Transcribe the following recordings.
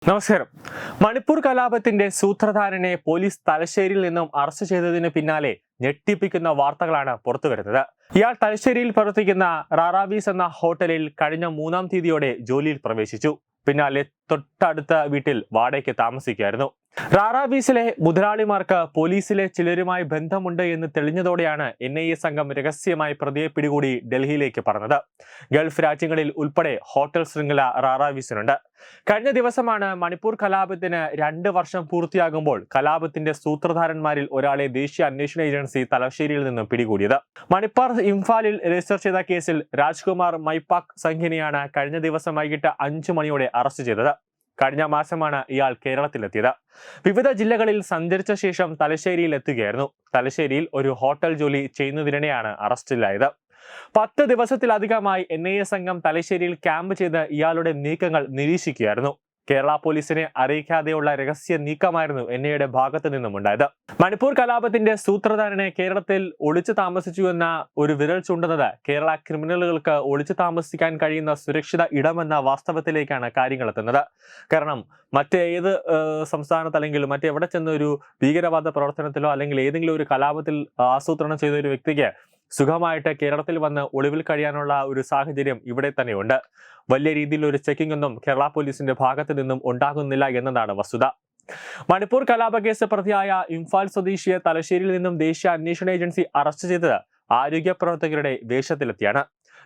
നമസ്കാരം. മണിപ്പൂർ കലാപത്തിന്റെ സൂത്രധാരനെ പോലീസ് തലശ്ശേരിയിൽ നിന്നും അറസ്റ്റ് ചെയ്തതിന് പിന്നാലെ ഞെട്ടിപ്പിക്കുന്ന വാർത്തകളാണ് പുറത്തുവരുന്നത്. ഇയാൾ തലശ്ശേരിയിൽ പ്രവർത്തിക്കുന്ന റാറാവീസ് എന്ന ഹോട്ടലിൽ കഴിഞ്ഞ 3-ാം തീയതിയോടെ ജോലിയിൽ പ്രവേശിച്ചു. പിന്നാലെ തൊട്ടടുത്ത വീട്ടിൽ വാടകയ്ക്ക് താമസിക്കുകയായിരുന്നു. റാറാവീസിലെ മുതലാളിമാർക്ക് പോലീസിലെ ചിലരുമായി ബന്ധമുണ്ട് എന്ന് തെളിഞ്ഞതോടെയാണ് NIA സംഘം രഹസ്യമായി പ്രതിയെ പിടികൂടി ഡൽഹിയിലേക്ക് പറഞ്ഞത്. ഗൾഫ് രാജ്യങ്ങളിൽ ഉൾപ്പെടെ ഹോട്ടൽ ശൃംഖല റാറാവീസിനുണ്ട്. കഴിഞ്ഞ ദിവസമാണ് മണിപ്പൂർ കലാപത്തിന് 2 വർഷം പൂർത്തിയാകുമ്പോൾ കലാപത്തിന്റെ സൂത്രധാരന്മാരിൽ ഒരാളെ ദേശീയ അന്വേഷണ ഏജൻസി തലശ്ശേരിയിൽ നിന്നും പിടികൂടിയത്. മണിപ്പാർ ഇംഫാലിൽ രജിസ്റ്റർ ചെയ്ത കേസിൽ രാജ്കുമാർ മൈപാക് സംഘിനെയാണ് കഴിഞ്ഞ ദിവസം വൈകിട്ട് 5 മണിയോടെ അറസ്റ്റ് ചെയ്തത്. കഴിഞ്ഞ മാസമാണ് ഇയാൾ കേരളത്തിലെത്തിയത്. വിവിധ ജില്ലകളിൽ സഞ്ചരിച്ച ശേഷം തലശ്ശേരിയിൽ എത്തുകയായിരുന്നു. തലശ്ശേരിയിൽ ഒരു ഹോട്ടൽ ജോലി ചെയ്യുന്നതിനിടെയാണ് അറസ്റ്റിലായത്. 10 ദിവസത്തിലധികമായി NIA സംഘം തലശ്ശേരിയിൽ ക്യാമ്പ് ചെയ്ത് ഇയാളുടെ നീക്കങ്ങൾ നിരീക്ഷിക്കുകയായിരുന്നു. കേരള പോലീസിനെ അറിയിക്കാതെയുള്ള രഹസ്യ നീക്കമായിരുന്നു NIAയുടെ ഭാഗത്തു നിന്നും ഉണ്ടായത്. മണിപ്പൂർ കലാപത്തിന്റെ സൂത്രധാരനെ കേരളത്തിൽ ഒളിച്ചു താമസിച്ചു എന്ന ഒരു വിരൽ ചൂണ്ടുന്നത് കേരള ക്രിമിനലുകൾക്ക് ഒളിച്ചു താമസിക്കാൻ കഴിയുന്ന സുരക്ഷിത ഇടമെന്ന വാസ്തവത്തിലേക്കാണ് കാര്യങ്ങൾ എത്തുന്നത്. കാരണം മറ്റേത് സംസ്ഥാനത്ത് അല്ലെങ്കിൽ മറ്റെവിടെ ചെന്ന ഒരു ഭീകരവാദ പ്രവർത്തനത്തിലോ അല്ലെങ്കിൽ ഏതെങ്കിലും ഒരു കലാപത്തിൽ ആസൂത്രണം ചെയ്ത ഒരു വ്യക്തിക്ക് സുഖമായിട്ട് കേരളത്തിൽ വന്ന് ഒളിവിൽ കഴിയാനുള്ള ഒരു സാഹചര്യം ഇവിടെ തന്നെയുണ്ട്. വലിയ രീതിയിൽ ഒരു ചെക്കിംഗ് ഒന്നും കേരള പോലീസിന്റെ ഭാഗത്ത് നിന്നും ഉണ്ടാകുന്നില്ല എന്നതാണ് വസ്തുത. മണിപ്പൂർ കലാപ കേസ് പ്രതിയായ ഇംഫാൽ സ്വദേശിയെ തലശ്ശേരിയിൽ നിന്നും ദേശീയ അന്വേഷണ ഏജൻസി അറസ്റ്റ് ചെയ്തത് ആരോഗ്യ പ്രവർത്തകരുടെ വേഷത്തിലെത്തിയാണ്.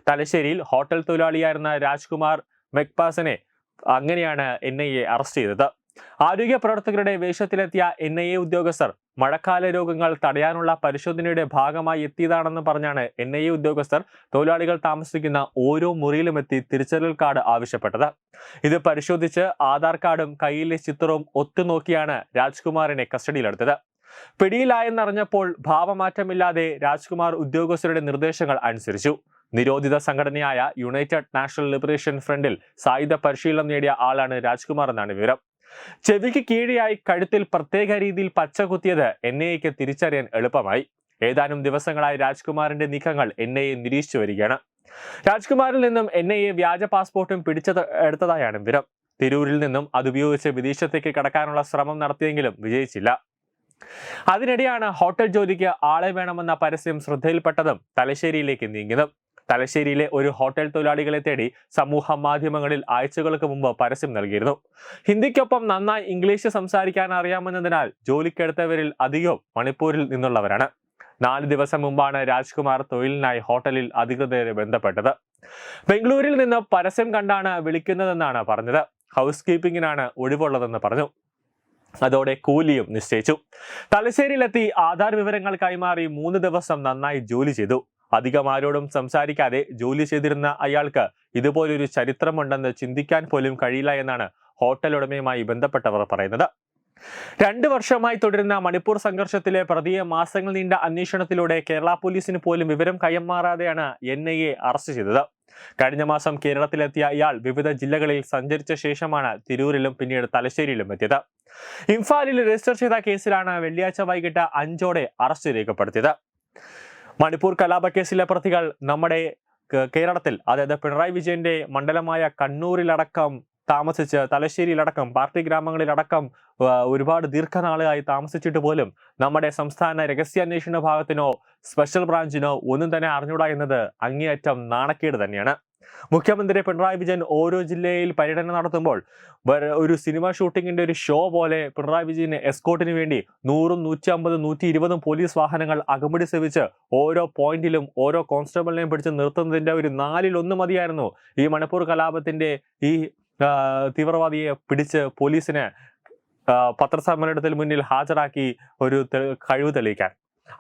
തലശ്ശേരിയിൽ ഹോട്ടൽ തൊഴിലാളിയായിരുന്ന രാജ്കുമാർ മെക്പാസിനെ അങ്ങനെയാണ് NIA അറസ്റ്റ് ചെയ്തത്. ആരോഗ്യ പ്രവർത്തകരുടെ വേഷത്തിലെത്തിയ NIA ഉദ്യോഗസ്ഥർ മഴക്കാല രോഗങ്ങൾ തടയാനുള്ള പരിശോധനയുടെ ഭാഗമായി എത്തിയതാണെന്ന് പറഞ്ഞാണ് NIA ഉദ്യോഗസ്ഥർ തൊഴിലാളികൾ താമസിക്കുന്ന ഓരോ മുറിയിലും എത്തി തിരിച്ചറിയൽ കാർഡ് ആവശ്യപ്പെട്ടത്. ഇത് പരിശോധിച്ച് ആധാർ കാർഡും കയ്യിലെ ചിത്രവും ഒത്തുനോക്കിയാണ് രാജ്കുമാറിനെ കസ്റ്റഡിയിലെടുത്തത്. പിടിയിലായെന്നറിഞ്ഞപ്പോൾ ഭാവമാറ്റമില്ലാതെ രാജ്കുമാർ ഉദ്യോഗസ്ഥരുടെ നിർദ്ദേശങ്ങൾ അനുസരിച്ചു. നിരോധിത സംഘടനയായ യുണൈറ്റഡ് നാഷണൽ ലിബറേഷൻ ഫ്രണ്ടിൽ സായുധ പരിശീലനം നേടിയ ആളാണ് രാജ്കുമാർ എന്നാണ് വിവരം. ചെവിക്ക് കീഴിയായി കഴുത്തിൽ പ്രത്യേക രീതിയിൽ പച്ച കുത്തിയത് NIAക്ക് തിരിച്ചറിയാൻ എളുപ്പമായി. ഏതാനും ദിവസങ്ങളായി രാജ്കുമാറിന്റെ നീക്കങ്ങൾ NIA നിരീക്ഷിച്ചു വരികയാണ്. രാജ്കുമാറിൽ നിന്നും NIA വ്യാജ പാസ്പോർട്ടും എടുത്തതായാണ് വിവരം. തിരൂരിൽ നിന്നും അതുപയോഗിച്ച് വിദേശത്തേക്ക് കടക്കാനുള്ള ശ്രമം നടത്തിയെങ്കിലും വിജയിച്ചില്ല. അതിനിടെയാണ് ഹോട്ടൽ ജോലിക്ക് ആളെ വേണമെന്ന പരസ്യം ശ്രദ്ധയിൽപ്പെട്ടതും തലശ്ശേരിയിലേക്ക് നീങ്ങിയതും. തലശ്ശേരിയിലെ ഒരു ഹോട്ടൽ തൊഴിലാളികളെ തേടി സമൂഹ മാധ്യമങ്ങളിൽ ആഴ്ചകൾക്ക് മുമ്പ് പരസ്യം നൽകിയിരുന്നു. ഹിന്ദിക്കൊപ്പം നന്നായി ഇംഗ്ലീഷ് സംസാരിക്കാൻ അറിയാമെന്നതിനാൽ ജോലിക്കെടുത്തവരിൽ അധികവും മണിപ്പൂരിൽ നിന്നുള്ളവരാണ്. 4 ദിവസം മുമ്പാണ് രാജ്കുമാർ തൊഴിലിനായി ഹോട്ടലിൽ അധികൃതരെ ബന്ധപ്പെട്ടത്. ബംഗളൂരിൽ നിന്ന് പരസ്യം കണ്ടാണ് വിളിക്കുന്നതെന്നാണ് പറഞ്ഞത്. ഹൗസ് കീപ്പിംഗിനാണ് ഒഴിവുള്ളതെന്ന് പറഞ്ഞു. അതോടെ കൂലിയും നിശ്ചയിച്ചു. തലശ്ശേരിയിലെത്തി ആധാർ വിവരങ്ങൾ കൈമാറി 3 ദിവസം നന്നായി ജോലി ചെയ്തു. അധികം ആരോടും സംസാരിക്കാതെ ജോലി ചെയ്തിരുന്ന അയാൾക്ക് ഇതുപോലൊരു ചരിത്രമുണ്ടെന്ന് ചിന്തിക്കാൻ പോലും കഴിയില്ല എന്നാണ് ഹോട്ടൽ ഉടമയുമായി ബന്ധപ്പെട്ടവർ പറയുന്നത്. 2 വർഷമായി തുടരുന്ന മണിപ്പൂർ സംഘർഷത്തിലെ പ്രതിയെ മാസങ്ങൾ നീണ്ട അന്വേഷണത്തിലൂടെ കേരള പോലീസിന് പോലും വിവരം കൈമാറാതെയാണ് NIA അറസ്റ്റ് ചെയ്തത്. കഴിഞ്ഞ മാസം കേരളത്തിലെത്തിയ ഇയാൾ വിവിധ ജില്ലകളിൽ സഞ്ചരിച്ച ശേഷമാണ് തിരൂരിലും പിന്നീട് തലശ്ശേരിയിലും എത്തിയത്. ഇംഫാലിൽ രജിസ്റ്റർ ചെയ്ത കേസിലാണ് വെള്ളിയാഴ്ച വൈകിട്ട് 5ഓടെ അറസ്റ്റ് രേഖപ്പെടുത്തിയത്. മണിപ്പൂർ കലാപ കേസിലെ പ്രതികൾ നമ്മുടെ കേരളത്തിൽ, അതായത് പിണറായി വിജയന്റെ മണ്ഡലമായ കണ്ണൂരിലടക്കം താമസിച്ച് തലശ്ശേരിയിലടക്കം പാർട്ടി ഗ്രാമങ്ങളിലടക്കം ഒരുപാട് ദീർഘനാളുകളായി താമസിച്ചിട്ട് പോലും നമ്മുടെ സംസ്ഥാന രഹസ്യാന്വേഷണ ഭാഗത്തിനോ സ്പെഷ്യൽ ബ്രാഞ്ചിനോ ഒന്നും തന്നെ അറിഞ്ഞൂടാ എന്നത് അങ്ങേയറ്റം നാണക്കേട് തന്നെയാണ്. മുഖ്യമന്ത്രി പിണറായി വിജയൻ ഓരോ ജില്ലയിൽ പര്യടനം നടത്തുമ്പോൾ ഒരു സിനിമ ഷൂട്ടിങ്ങിന്റെ ഒരു ഷോ പോലെ പിണറായി വിജയന് എസ്കോർട്ടിന് വേണ്ടി 100, 150, 120 പോലീസ് വാഹനങ്ങൾ അകമ്പടി സേവിച്ച് ഓരോ പോയിന്റിലും ഓരോ കോൺസ്റ്റബിളിനെയും പിടിച്ച് നിർത്തുന്നതിന്റെ ഒരു 4-1 മതിയായിരുന്നു ഈ മണിപ്പൂർ കലാപത്തിന്റെ ഈ തീവ്രവാദിയെ പിടിച്ച് പോലീസിന് പത്രസമ്മേളനത്തിന് മുന്നിൽ ഹാജരാക്കി ഒരു കഴിവ് തെളിയിക്കാൻ.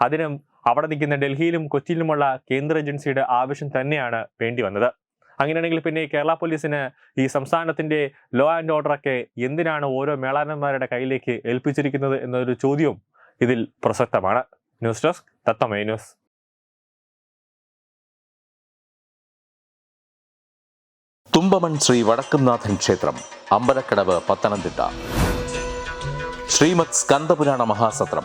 അതിനും അവിടെ നിൽക്കുന്ന ഡൽഹിയിലും കൊച്ചിയിലുമുള്ള കേന്ദ്ര ഏജൻസിയുടെ ആവശ്യം തന്നെയാണ് വേണ്ടി വന്നത്. അങ്ങനെയാണെങ്കിൽ പിന്നെ കേരള പോലീസിന് ഈ സംസ്ഥാനത്തിന്റെ ലോ ആൻഡ് ഓർഡറൊക്കെ എന്തിനാണ് ഓരോ മേളാനന്മാരുടെ കയ്യിലേക്ക് ഏൽപ്പിച്ചിരിക്കുന്നത് എന്നൊരു ചോദ്യവും ഇതിൽ പ്രസക്തമാണ്. ന്യൂസ് ഡെസ്ക് തത്വമൈ ന്യൂസ്. തുമ്പമൺ ശ്രീ വടക്കുംനാഥൻ ക്ഷേത്രം, അമ്പലക്കടവ്, പത്തനംതിട്ട. ശ്രീമദ് സ്കന്ദപുരാണ മഹാസത്രം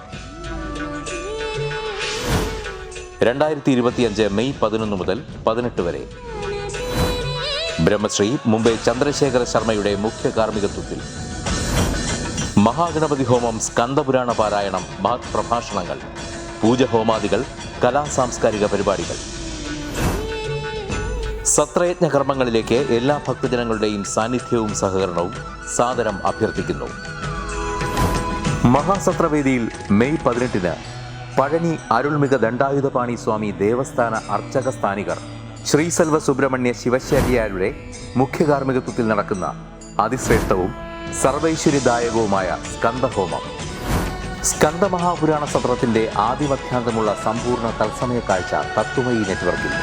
2025 മെയ് 11 മുതൽ 18 വരെ. ബ്രഹ്മശ്രീ മുംബൈ ചന്ദ്രശേഖര ശർമ്മയുടെ മുഖ്യ കാർമ്മികത്വത്തിൽ മഹാഗണപതി ഹോമം, സ്കന്ദപുരാണ പാരായണം, മഹത് പ്രഭാഷണങ്ങൾ, പൂജഹോമാദികൾ, കലാസാംസ്കാരിക പരിപാടികൾ. സത്രയജ്ഞ കർമ്മങ്ങളിലേക്ക് എല്ലാ ഭക്തജനങ്ങളുടെയും സാന്നിധ്യവും സഹകരണവും സാദരം അഭ്യർത്ഥിക്കുന്നു. മഹാസത്രവേദിയിൽ മെയ് 18 പഴനി അരുൾമിക ദണ്ഡായുധപാണി സ്വാമി ദേവസ്ഥാന അർച്ചക സ്ഥാനികർ ശ്രീസെൽവ സുബ്രഹ്മണ്യ ശിവശാരിയാരുടെ മുഖ്യകാർമ്മികത്വത്തിൽ നടക്കുന്ന അതിശ്രേഷ്ഠവും സർവൈശ്വര്യദായകവുമായ സ്കന്ദഹോമം. സ്കന്ദമഹാപുരാണ സത്രത്തിന്റെ ആദിമധ്യാന്തമുള്ള സമ്പൂർണ്ണ തത്സമയ കാഴ്ച തത്വമയി നെറ്റ്വർക്കിൽ.